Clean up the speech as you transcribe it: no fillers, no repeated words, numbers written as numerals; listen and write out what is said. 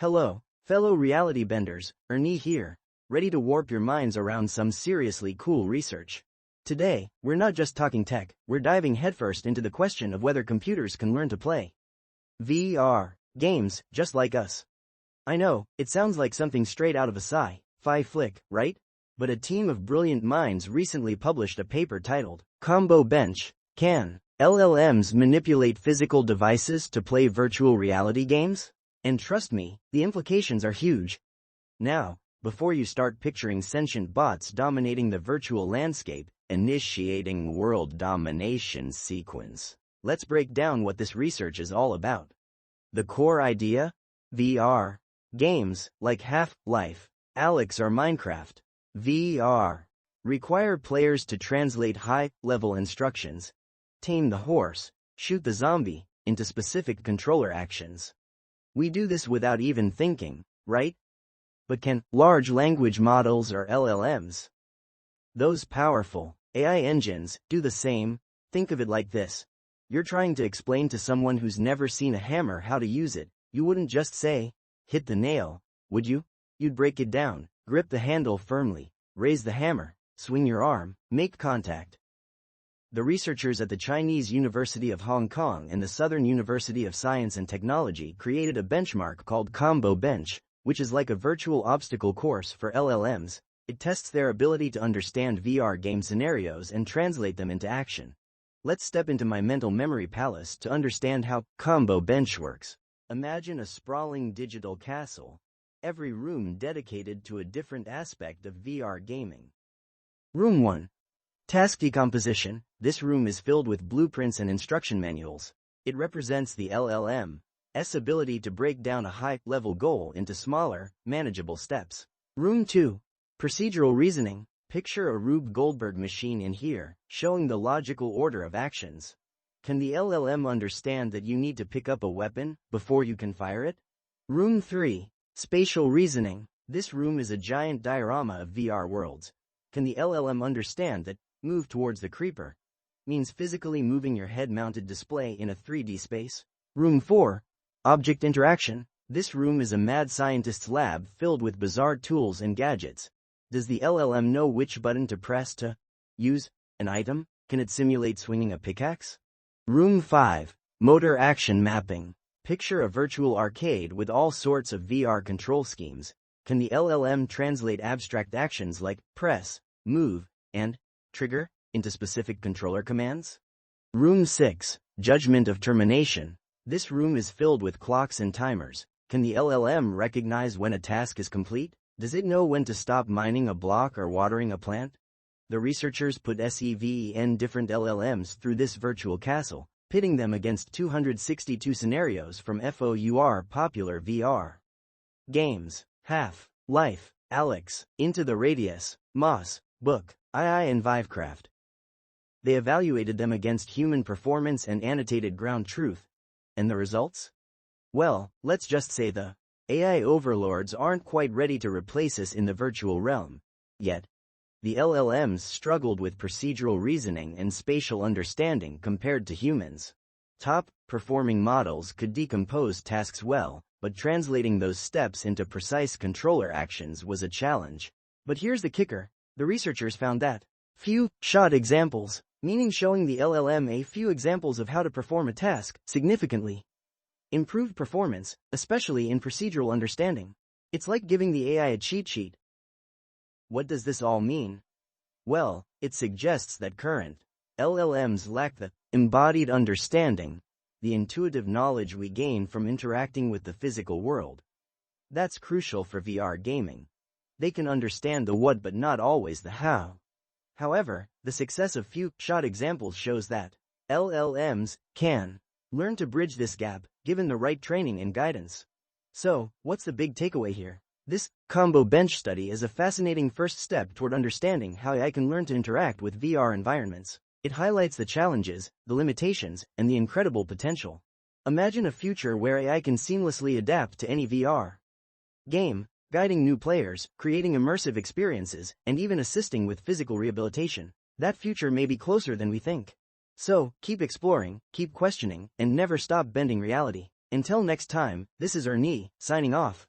Hello, fellow reality benders, Ernie here, ready to warp your minds around some seriously cool research. Today, we're not just talking tech, we're diving headfirst into the question of whether computers can learn to play VR games just like us. I know, it sounds like something straight out of a sci-fi flick, right? But a team of brilliant minds recently published a paper titled ComboBench: Can LLMs manipulate physical devices to play virtual reality games? And trust me, the implications are huge. Now, before you start picturing sentient bots dominating the virtual landscape, initiating world domination sequence, let's break down what this research is all about. The core idea? VR games, like Half-Life, Alyx or Minecraft, VR, require players to translate high-level instructions, tame the horse, shoot the zombie, into specific controller actions. We do this without even thinking, right? But can large language models or LLMs, those powerful AI engines, do the same? Think of it like this. You're trying to explain to someone who's never seen a hammer how to use it. You wouldn't just say, hit the nail, would you? You'd break it down, grip the handle firmly, raise the hammer, swing your arm, make contact. The researchers at the Chinese University of Hong Kong and the Southern University of Science and Technology created a benchmark called ComboBench, which is like a virtual obstacle course for LLMs. It tests their ability to understand VR game scenarios and translate them into action. Let's step into my mental memory palace to understand how ComboBench works. Imagine a sprawling digital castle, every room dedicated to a different aspect of VR gaming. Room 1. Task decomposition. This room is filled with blueprints and instruction manuals. It represents the LLM's ability to break down a high-level goal into smaller, manageable steps. Room 2. Procedural reasoning. Picture a Rube Goldberg machine in here, showing the logical order of actions. Can the LLM understand that you need to pick up a weapon before you can fire it? Room 3. Spatial reasoning. This room is a giant diorama of VR worlds. Can the LLM understand that move towards the creeper means physically moving your head-mounted display in a 3D space? Room 4. Object interaction. This room is a mad scientist's lab filled with bizarre tools and gadgets. Does the LLM know which button to press to use an item? Can it simulate swinging a pickaxe? Room 5. Motor action mapping. Picture a virtual arcade with all sorts of VR control schemes. Can the LLM translate abstract actions like press, move, and trigger into specific controller commands? Room 6. Judgment of termination. This room is filled with clocks and timers. Can the LLM recognize when a task is complete? Does it know when to stop mining a block or watering a plant? The researchers put seven different LLMs through this virtual castle, pitting them against 262 scenarios from four popular VR games: Half-Life, Alyx, Into the Radius, Moss, Book, II and Vivecraft. They evaluated them against human performance and annotated ground truth. And the results? Well, let's just say the AI overlords aren't quite ready to replace us in the virtual realm yet. The LLMs struggled with procedural reasoning and spatial understanding compared to humans. Top-performing models could decompose tasks well, but translating those steps into precise controller actions was a challenge. But here's the kicker. The researchers found that few-shot examples, meaning showing the LLM a few examples of how to perform a task, significantly improved performance, especially in procedural understanding. It's like giving the AI a cheat sheet. What does this all mean? Well, it suggests that current LLMs lack the embodied understanding, the intuitive knowledge we gain from interacting with the physical world. That's crucial for VR gaming. They can understand the what but not always the how. However, the success of few-shot examples shows that LLMs can learn to bridge this gap, given the right training and guidance. So, what's the big takeaway here? This ComboBench study is a fascinating first step toward understanding how AI can learn to interact with VR environments. It highlights the challenges, the limitations, and the incredible potential. Imagine a future where AI can seamlessly adapt to any VR game, guiding new players, creating immersive experiences, and even assisting with physical rehabilitation. That future may be closer than we think. So, keep exploring, keep questioning, and never stop bending reality. Until next time, this is Ernie, signing off.